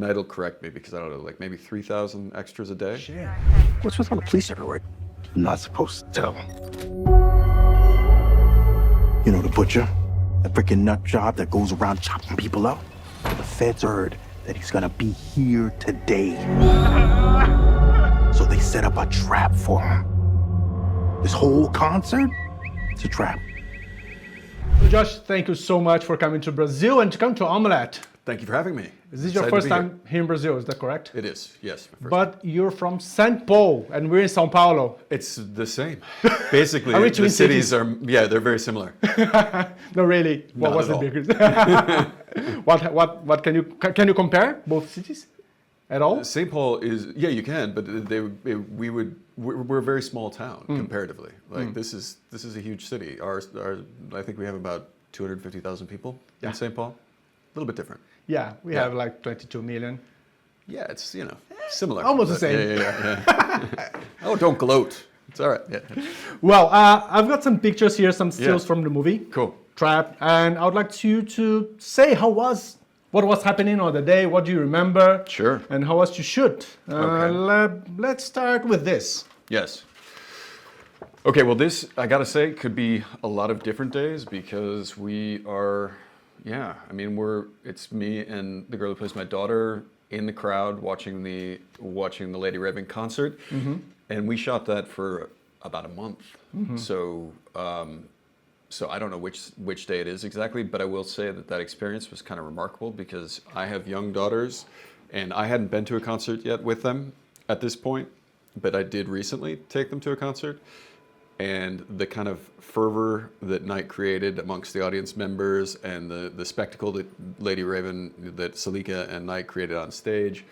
Night will correct me because I don't know, like maybe 3,000 extras a day. Shit. What's with all the police everywhere? I'm not supposed to tell. You know the butcher? The freaking nut job that goes around chopping people up? The feds heard that he's gonna be here today. So they set up a trap for him. This whole concert, it's a trap. Josh, thank you so much for coming to Brazil and to come to Omelette. Thank you for having me. Is this your first time here in Brazil, is that correct? It is, yes. But you're from St. Paul and we're in São Paulo. It's the same. Basically, Are we the twin cities cities? are, yeah, they're very similar. No, really. What Not was at the all. difference? what can you compare both cities at all? St. Paul is, yeah, you can, but we're a very small town comparatively. Like this is a huge city. Our I think we have about 250,000 people in St. Paul. A little bit different. Yeah, we have like 22 million. Yeah, it's, similar. Almost the But same. Yeah. Oh, don't gloat. It's all right. Yeah. Well, I've got some pictures here, some stills Yeah. from the movie. Cool. Trap, and I would like you to say what was happening on the day, what do you remember? Sure. And how was to shoot? Okay. Let's start with this. Yes. Okay, well this, I gotta say, could be a lot of different days because we are, it's me and the girl who plays my daughter in the crowd watching the Lady Raven concert. And we shot that for about a month. So I don't know which day it is exactly, but I will say that experience was kind of remarkable because I have young daughters and I hadn't been to a concert yet with them at this point, but I did recently take them to a concert. And the kind of fervor that Night created amongst the audience members and the spectacle that Lady Raven, that Saleka and Night created on stage,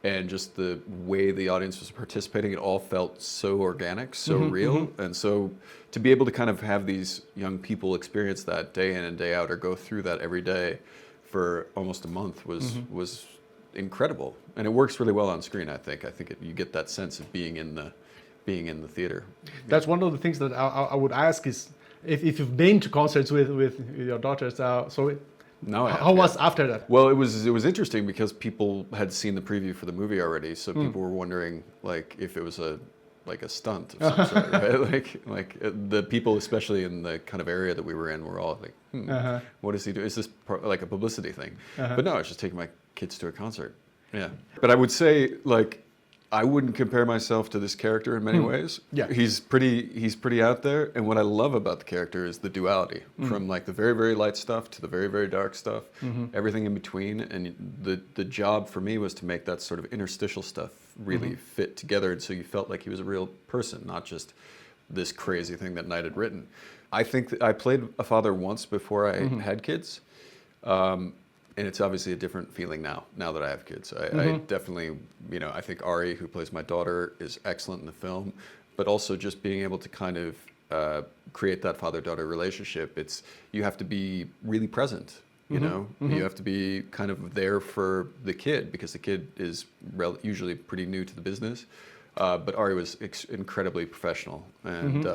and just the way the audience was participating, it all felt so organic, so real. And so to be able to kind of have these young people experience that day in and day out or go through that every day for almost a month was incredible. And it works really well on screen, I think. You get that sense of being in the theater. That's one of the things that I would ask is if you've been to concerts with your daughters. How was after that? Well, it was interesting because people had seen the preview for the movie already, so people were wondering like if it was a stunt of some sort, right? Like the people, especially in the kind of area that we were in, were all like, what does he do? Is this like a publicity thing? But no, I was just taking my kids to a concert. Yeah, but I would say like, I wouldn't compare myself to this character in many ways. Yeah. He's pretty out there, and what I love about the character is the duality, from like the very, very light stuff to the very, very dark stuff, everything in between. And the job for me was to make that sort of interstitial stuff really fit together, and so you felt like he was a real person, not just this crazy thing that Night had written. I think that I played a father once before I had kids. And it's obviously a different feeling now that I have kids. I definitely, I think Ari, who plays my daughter, is excellent in the film, but also just being able to kind of create that father-daughter relationship, you have to be really present, you know? You have to be kind of there for the kid because the kid is usually pretty new to the business. But Ari was incredibly professional, and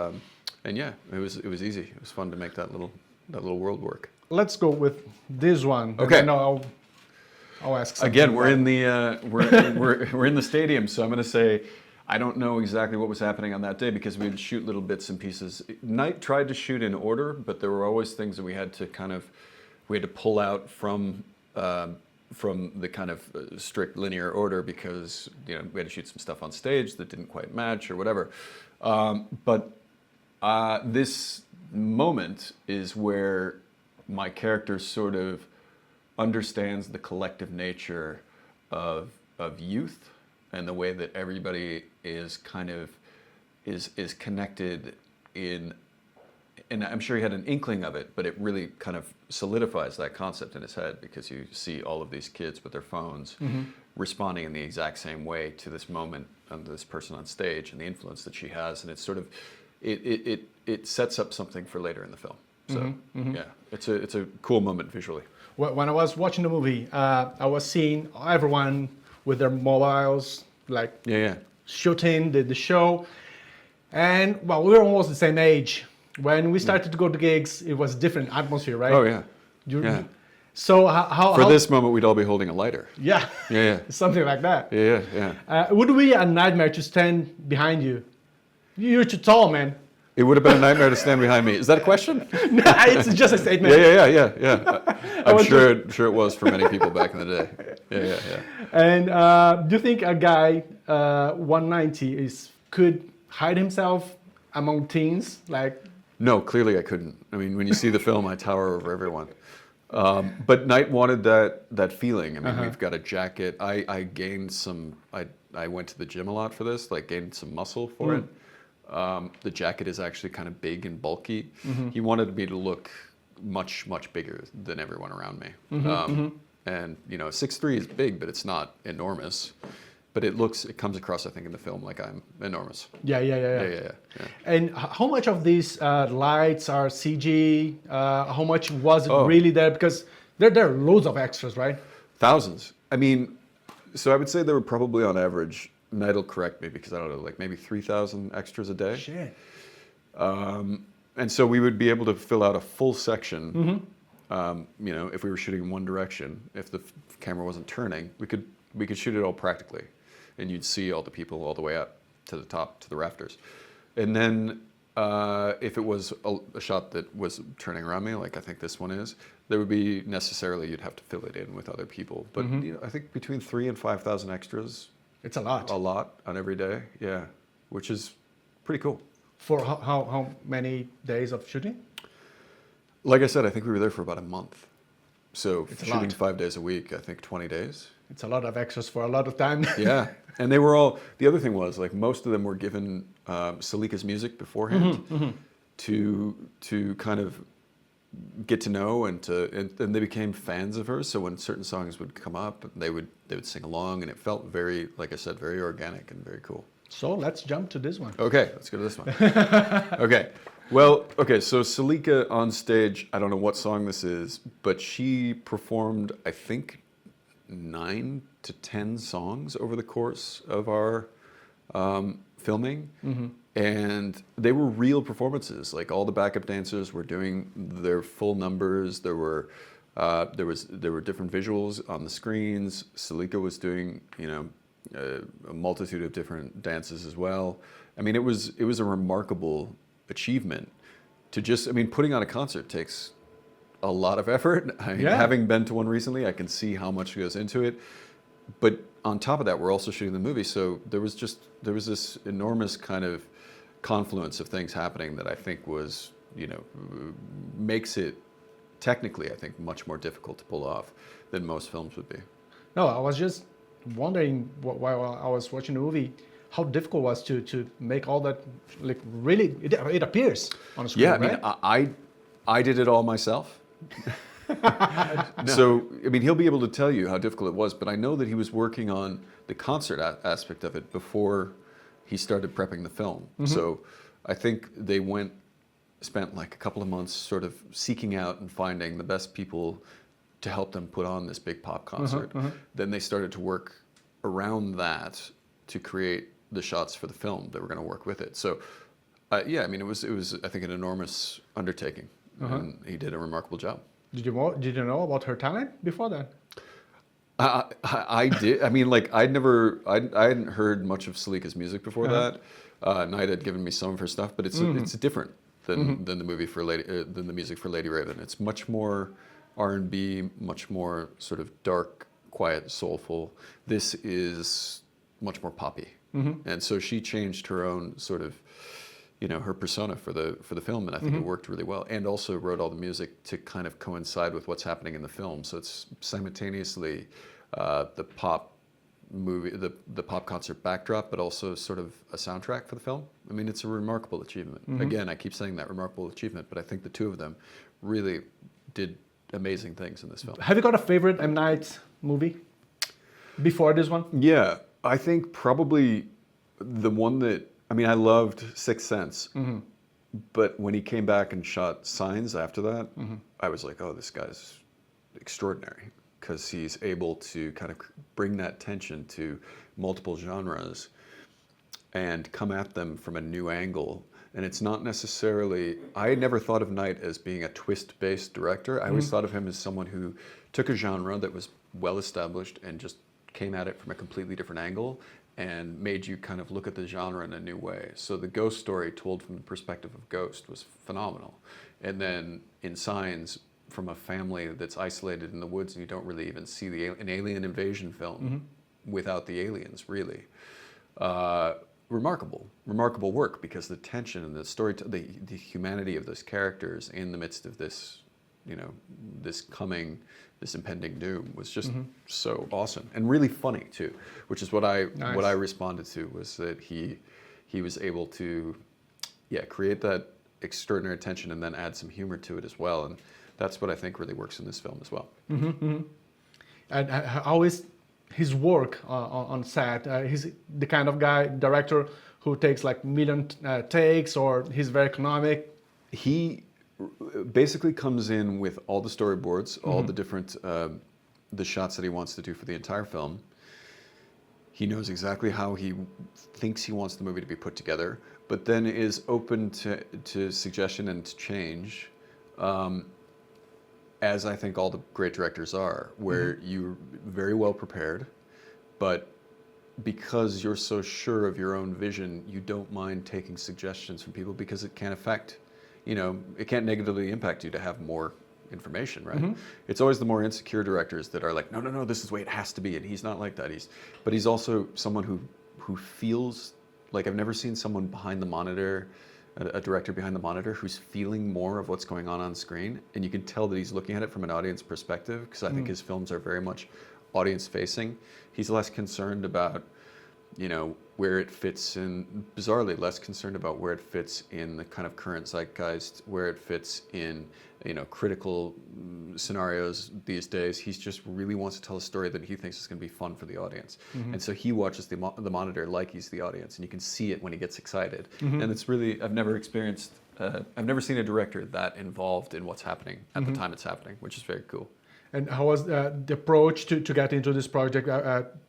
yeah, it was easy. It was fun to make that little world work. Let's go with this one. Okay. No, I'll ask something. Again, we're in the we're in the stadium, so I'm going to say I don't know exactly what was happening on that day because we would shoot little bits and pieces. Night tried to shoot in order, but there were always things that we had to pull out from the kind of strict linear order because we had to shoot some stuff on stage that didn't quite match or whatever. But this moment is where my character sort of understands the collective nature of youth and the way that everybody is kind of is connected and I'm sure he had an inkling of it, but it really kind of solidifies that concept in his head because you see all of these kids with their phones responding in the exact same way to this moment and this person on stage and the influence that she has, and it's sort of it sets up something for later in the film. So yeah, it's a cool moment visually. When I was watching the movie, I was seeing everyone with their mobiles, like shooting the show, and well, we were almost the same age. When we started to go to gigs, it was a different atmosphere, right? Oh yeah. So how For this moment, we'd all be holding a lighter. Yeah. Yeah, Something like that. yeah, yeah. Would it be a nightmare to stand behind you? You're too tall, man. It would have been a nightmare to stand behind me. Is that a question? No, it's just a statement. Yeah. I'm sure it was for many people back in the day. Yeah. And do you think a guy 190 could hide himself among teens? Like, No, clearly I couldn't. I mean, when you see the film, I tower over everyone. But Knight wanted that feeling. I mean, we've got a jacket. I gained some. I went to the gym a lot for this. Like, gained some muscle for it. The jacket is actually kind of big and bulky. He wanted me to look much bigger than everyone around me. And 6'3" is big, but it's not enormous. But it comes across, I think, in the film like I'm enormous. Yeah. And how much of these lights are CG? How much was it really there? Because there are loads of extras, right? Thousands. I mean, so I would say there were probably on average, Knight will correct me because I don't know, like maybe 3,000 extras a day. Shit. And so we would be able to fill out a full section. If we were shooting in one direction, if the camera wasn't turning, we could shoot it all practically, and you'd see all the people all the way up to the top, to the rafters. And then if it was a shot that was turning around me, like I think this one is, there would be necessarily you'd have to fill it in with other people. But I think between 3,000 and 5,000 extras. It's a lot. A lot on every day, yeah, which is pretty cool. For how many days of shooting? Like I said, I think we were there for about a month. So It's a shooting lot. 5 days a week, I think 20 days. It's a lot of extras for a lot of time. Yeah, and they were all. The other thing was like most of them were given Saleka's music beforehand to kind of get to know and they became fans of hers. So when certain songs would come up, they would sing along, and it felt very, like I said, very organic and very cool. So let's jump to this one. Okay, let's go to this one. Okay, so Saleka on stage, I don't know what song this is, but she performed, I think, 9 to 10 songs over the course of our filming. And they were real performances. Like all the backup dancers were doing their full numbers. There were different visuals on the screens. Saleka was doing, a multitude of different dances as well. I mean, it was a remarkable achievement to putting on a concert takes a lot of effort. Having been to one recently, I can see how much goes into it. But on top of that, we're also shooting the movie, so there was this enormous kind of confluence of things happening that I think was, makes it technically, I think, much more difficult to pull off than most films would be. No, I was just wondering while I was watching the movie, how difficult it was to make all that, like, really, it appears on the screen, right? I mean, I did it all myself. So, I mean, he'll be able to tell you how difficult it was, but I know that he was working on the concert aspect of it before he started prepping the film. So I think they spent like a couple of months sort of seeking out and finding the best people to help them put on this big pop concert. Then they started to work around that to create the shots for the film that were going to work with it. So, I mean, it was I think an enormous undertaking, and he did a remarkable job. Did you know about her talent before that? I did. I mean, like I hadn't heard much of Saleka's music before that. Knight had given me some of her stuff, but it's different than the music for Lady Raven. It's much more R&B, much more sort of dark, quiet, soulful. This is much more poppy, and so she changed her own sort of, her persona for the film, and I think it worked really well. And also wrote all the music to kind of coincide with what's happening in the film. So it's simultaneously the pop movie, the pop concert backdrop, but also sort of a soundtrack for the film. I mean, it's a remarkable achievement. Again, I keep saying that, remarkable achievement, but I think the two of them really did amazing things in this film. Have you got a favorite M Night movie before this one? Yeah, I think probably the one that, I mean, I loved Sixth Sense, but when he came back and shot Signs after that, I was like, oh, this guy's extraordinary, because he's able to kind of bring that tension to multiple genres and come at them from a new angle And it's not necessarily, I had never thought of Night as being a twist-based director. I always thought of him as someone who took a genre that was well established and just came at it from a completely different angle and made you kind of look at the genre in a new way. So the Ghost story told from the perspective of Ghost was phenomenal. And then in Signs, from a family that's isolated in the woods and you don't really even see an alien invasion film without the aliens, really. Remarkable work, because the tension and the story, the humanity of those characters in the midst of this, this impending doom was just so awesome and really funny too, which is what I responded to, was that he was able to, create that extraordinary tension and then add some humor to it as well, and that's what I think really works in this film as well. And how is his work on set? He's the kind of director who takes like million takes, or he's very economic? He basically comes in with all the storyboards, all the different the shots that he wants to do for the entire film. He knows exactly how he thinks he wants the movie to be put together, but then is open to suggestion and to change, as I think all the great directors are, where you're very well prepared, but because you're so sure of your own vision, you don't mind taking suggestions from people, because it can affect, it can't negatively impact you to have more information, right? It's always the more insecure directors that are like, no, this is the way it has to be, and he's not like that. But he's also someone who feels like, I've never seen someone behind the monitor, a director behind the monitor, who's feeling more of what's going on screen, and you can tell that he's looking at it from an audience perspective, because I think his films are very much audience facing. He's less concerned about, where it fits in, bizarrely less concerned about where it fits in the kind of current zeitgeist, where it fits in, critical scenarios these days. He's just really wants to tell a story that he thinks is going to be fun for the audience. And so he watches the monitor like he's the audience, and you can see it when he gets excited. And it's really, I've never seen a director that involved in what's happening at the time it's happening, which is very cool. And how was the approach to get into this project?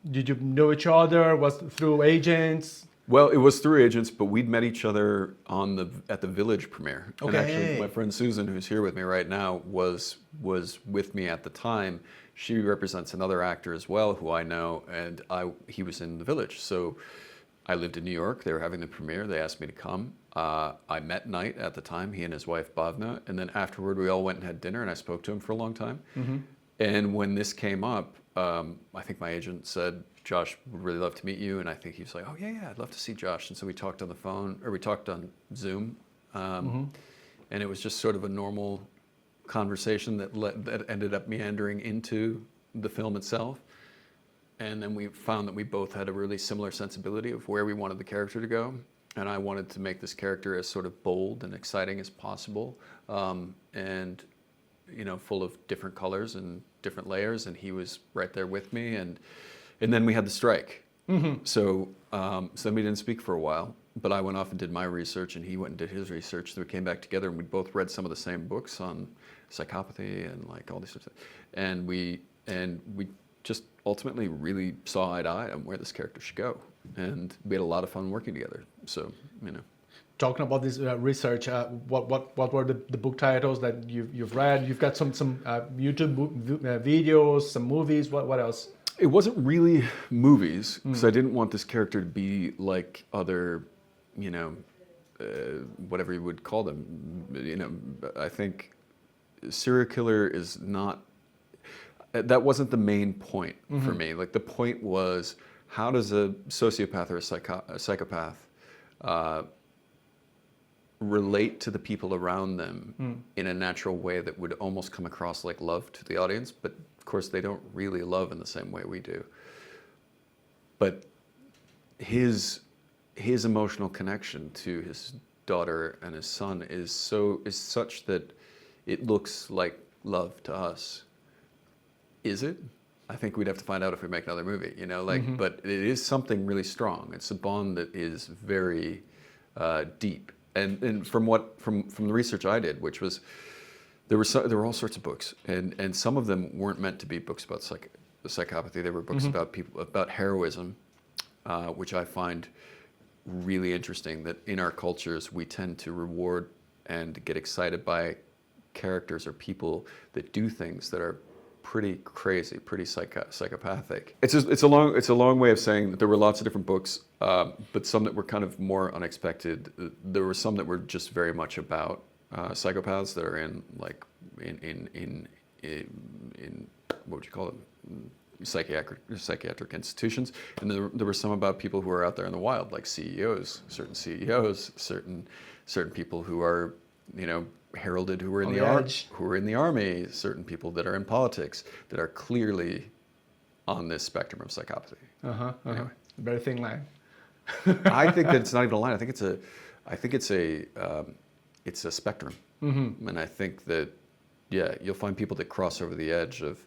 Did you know each other? Was it through agents? Well, it was through agents, but we'd met each other at the Village premiere. Okay. And actually, my friend Susan, who's here with me right now, was with me at the time. She represents another actor as well, who I know, and he was in the Village. So I lived in New York. They were having the premiere. They asked me to come. I met Night at the time, he and his wife Bhavna, and then afterward we all went and had dinner, and I spoke to him for a long time. And when this came up, I think my agent said, Josh would really love to meet you, and I think he was like, oh yeah, I'd love to see Josh. And so we talked on the phone, or we talked on Zoom, and it was just sort of a normal conversation that ended up meandering into the film itself. And then we found that we both had a really similar sensibility of where we wanted the character to go. And I wanted to make this character as sort of bold and exciting as possible, and full of different colors and different layers. And he was right there with me. And then we had the strike. So then we didn't speak for a while. But I went off and did my research, and he went and did his research. So we came back together, and we both read some of the same books on psychopathy and like all these sorts of things. And we just ultimately really saw eye to eye on where this character should go. And we had a lot of fun working together. So, Talking about this research, what were the book titles that you've read? You've got some YouTube videos, some movies. What else? It wasn't really movies, because I didn't want this character to be like other, whatever you would call them. I think serial killer is not. That wasn't the main point for me. Like, the point was, how does a sociopath or a psychopath relate to the people around them in a natural way that would almost come across like love to the audience? But of course, they don't really love in the same way we do. But his emotional connection to his daughter and his son is such that it looks like love to us. Is it? I think we'd have to find out if we make another movie, but it is something really strong. It's a bond that is very deep. And from the research I did, which was, there were all sorts of books, and some of them weren't meant to be books about psychopathy. They were books about heroism, which I find really interesting that in our cultures we tend to reward and get excited by characters or people that do things that are pretty crazy, pretty psychopathic. It's a long way of saying that there were lots of different books, but some that were kind of more unexpected. There were some that were just very much about psychopaths that are in what would you call them? Psychiatric institutions, and there were some about people who are out there in the wild, like CEOs, certain people who are, you know, heralded, who were in the army, certain people that are in politics that are clearly on this spectrum of psychopathy. Anyway. Very thin line. I think that it's not even a line. I think it's a spectrum, and I think that you'll find people that cross over the edge of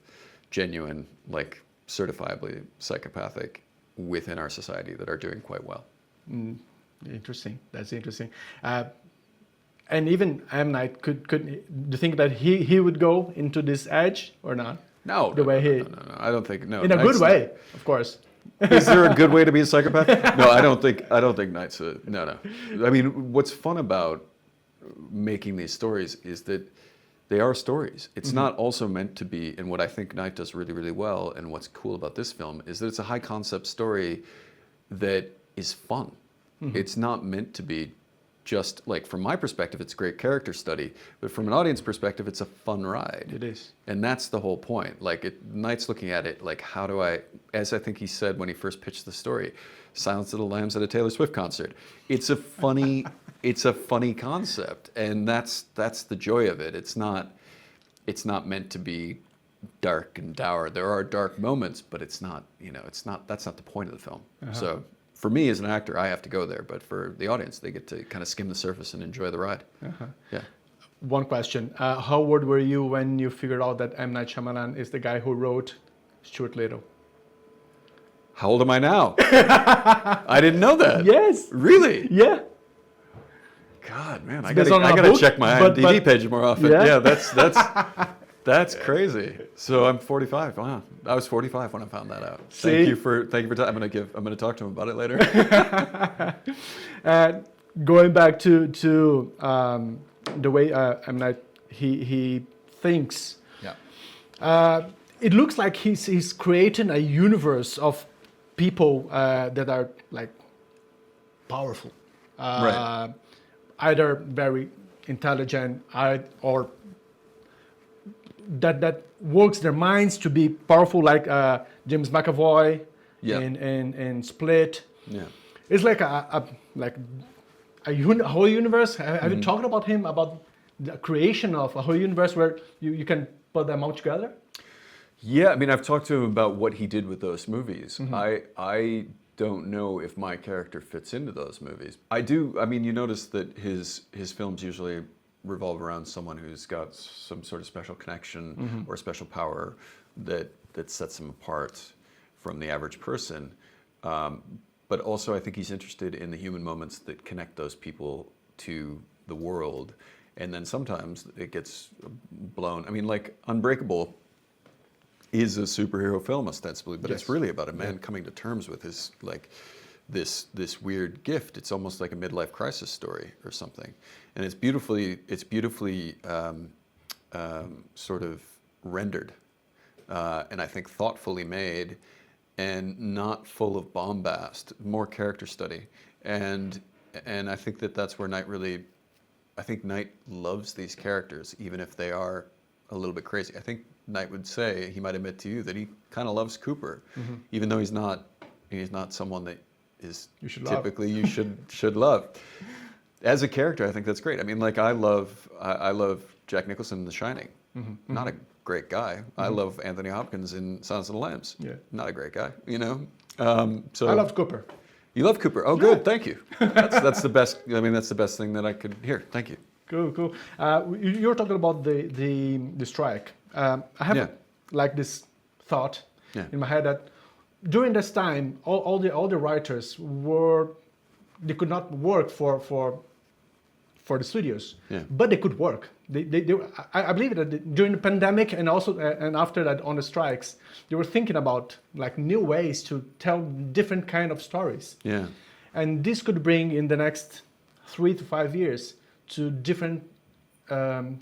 genuine, like certifiably psychopathic within our society that are doing quite well. Interesting. That's interesting. And even M. Night, could do you think that he would go into this edge or not? No. I don't think. No. In a good way, of course. Is there a good way to be a psychopath? No, I don't think Knight's no. I mean, what's fun about making these stories is that they are stories. It's not also meant to be, and what I think Knight does really, really well, and what's cool about this film, is that it's a high concept story that is fun. It's not meant to be just, like, from my perspective, it's a great character study, but from an audience perspective, it's a fun ride. It is. And that's the whole point. Like, Knight's looking at it like, how do I, as I think he said when he first pitched the story, Silence of the Lambs at a Taylor Swift concert. It's a funny, concept, and that's the joy of it. It's not meant to be dark and dour. There are dark moments, but it's not, that's not the point of the film. So for me as an actor, I have to go there, but for the audience, they get to kind of skim the surface and enjoy the ride. Yeah. One question. How old were you when you figured out that M. Night Shyamalan is the guy who wrote Stuart Little? How old am I now? I didn't know that. Yes. Really? Yeah. God, man, I gotta check my IMDb page more often. Yeah, that's crazy. So I'm 45. Wow, I was 45 when I found that out. See? Thank you for I'm gonna talk to him about it later. Going back to the way M. Night he thinks. Yeah. It looks like he's creating a universe of people that are like powerful. Right. Either very intelligent or that works their minds to be powerful, like James McAvoy in Split. Yeah. It's like a whole universe. Have you talked about him, about the creation of a whole universe where you can put them all together? Yeah, I mean, I've talked to him about what he did with those movies. I don't know if my character fits into those movies. I do. I mean, you notice that his films usually revolve around someone who's got some sort of special connection or special power that sets them apart from the average person. But also, I think he's interested in the human moments that connect those people to the world. And then sometimes it gets blown. I mean, like Unbreakable is a superhero film ostensibly, but it's really about a man coming to terms with his, like, this weird gift. It's almost like a midlife crisis story or something, and it's beautifully sort of rendered, and I think thoughtfully made, and not full of bombast. More character study, and I think that's where Knight really, I think Knight loves these characters, even if they are a little bit crazy. I think Knight would say, he might admit to you, that he kind of loves Cooper, even though he's not someone that is you should love. As a character, I think that's great. I mean, like, I love Jack Nicholson in The Shining. Not a great guy. I love Anthony Hopkins in Silence of the Lambs. Yeah. Not a great guy, you know. So I love Cooper. You love Cooper. Oh, good. Thank you. That's the best. I mean, that's the best thing that I could hear. Thank you. Cool. You're talking about the strike. I have like this thought in my head that during this time, all the writers they could not work for the studios, but they could work. I believe that during the pandemic and also and after that on the strikes, they were thinking about like new ways to tell different kind of stories. Yeah. and this could bring in the next 3 to 5 years to different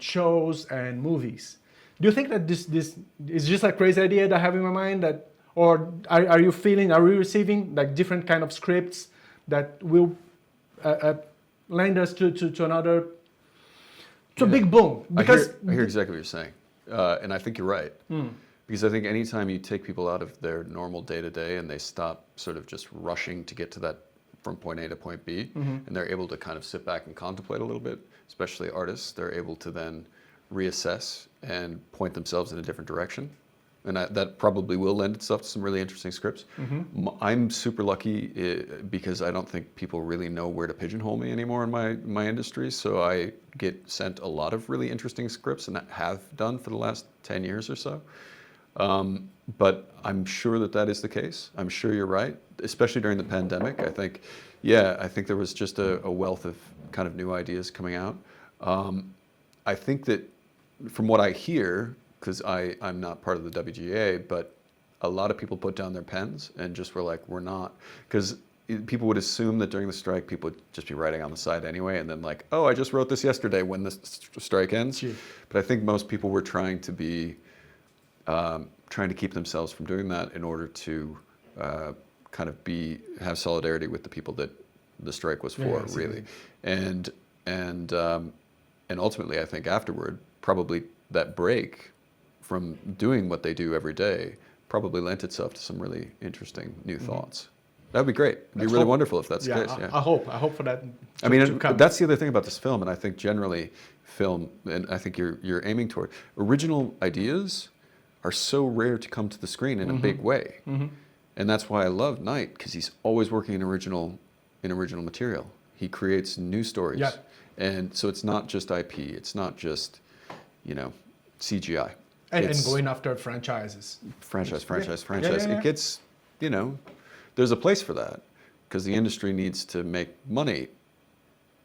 shows and movies. Do you think that this is just a crazy idea that I have in my mind, that, or are you receiving like different kind of scripts that will land us to another, to a big boom? Because I hear exactly what you're saying, and I think you're right. Because I think anytime you take people out of their normal day-to-day and they stop sort of just rushing to get to that from point A to point B, and they're able to kind of sit back and contemplate a little bit, especially artists, they're able to then reassess and point themselves in a different direction. And that probably will lend itself to some really interesting scripts. I'm super lucky because I don't think people really know where to pigeonhole me anymore in my industry. So I get sent a lot of really interesting scripts, and have done for the last 10 years or so. But I'm sure that is the case. I'm sure you're right, especially during the pandemic. I think there was just a wealth of kind of new ideas coming out. I think that from what I hear, because I'm not part of the WGA, but a lot of people put down their pens and just were like, we're not, because people would assume that during the strike, people would just be writing on the side anyway, and then like, oh, I just wrote this yesterday when the strike ends. Gee. But I think most people were trying to keep themselves from doing that in order to kind of have solidarity with the people that the strike was for, really. And ultimately, I think afterward, probably that break from doing what they do every day probably lent itself to some really interesting new thoughts. That would be great. It'd be really wonderful if that's the case. I hope for that. I mean, that's the other thing about this film, and I think generally film, and I think you're aiming toward, original ideas are so rare to come to the screen in a big way. And that's why I love Night, because he's always working in original material. He creates new stories. Yeah. And so it's not just IP, it's not just, CGI. And going after franchises. Franchise. It gets, there's a place for that, because the industry needs to make money.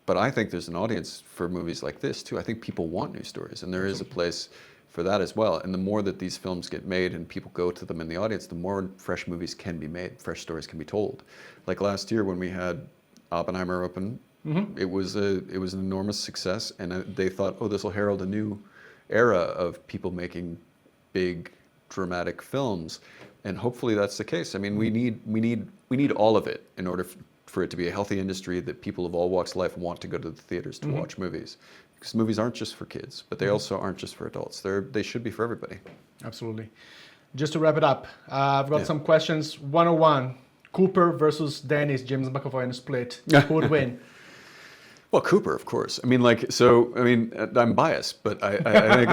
But I think there's an audience for movies like this too. I think people want new stories, and there is a place for that as well. And the more that these films get made and people go to them in the audience, the more fresh movies can be made, fresh stories can be told. Like last year when we had Oppenheimer open, it was an enormous success, and they thought, oh, this will herald a new era of people making big dramatic films, and hopefully that's the case. I mean, we need all of it in order for it to be a healthy industry that people of all walks of life want to go to the theaters to watch movies. Because movies aren't just for kids, but they also aren't just for adults. They should be for everybody. Absolutely. Just to wrap it up, I've got some questions. 101, Cooper versus Dennis, James McAvoy in a split. Who would win? Well, Cooper, of course. I mean, I'm biased, but I think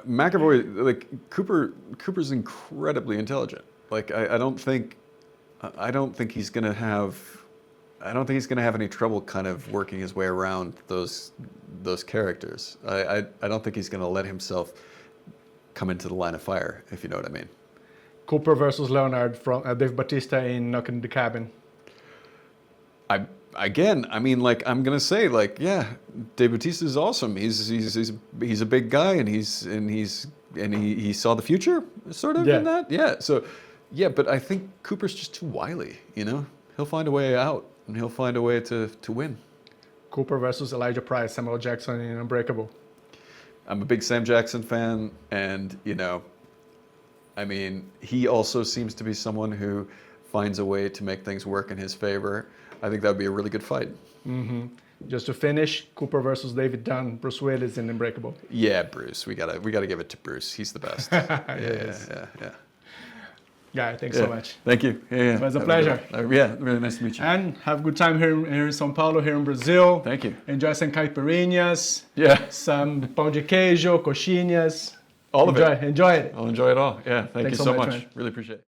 McAvoy, Cooper's incredibly intelligent. I don't think he's gonna have any trouble kind of working his way around those characters. I don't think he's gonna let himself come into the line of fire, if you know what I mean. Cooper versus Leonard from Dave Bautista in Knocking at the Cabin. I'm gonna say, Dave Bautista is awesome. He's a big guy, and he saw the future, sort of, in that. Yeah. So, but I think Cooper's just too wily. He'll find a way out, and he'll find a way to win. Cooper versus Elijah Price, Samuel Jackson in Unbreakable. I'm a big Sam Jackson fan, and he also seems to be someone who finds a way to make things work in his favor. I think that would be a really good fight. Just to finish, Cooper versus David Dunn, Bruce Willis in Unbreakable. Yeah, Bruce. We gotta give it to Bruce. He's the best. Yeah. Yeah, thanks so much. Thank you. Yeah. It was a pleasure. Really nice to meet you. And have a good time here in São Paulo, here in Brazil. Thank you. Enjoy some caipirinhas. Yeah. Some pão de queijo, coxinhas. All of it. Enjoy it. I'll enjoy it all. Yeah. Thank you so much. Man. Really appreciate it.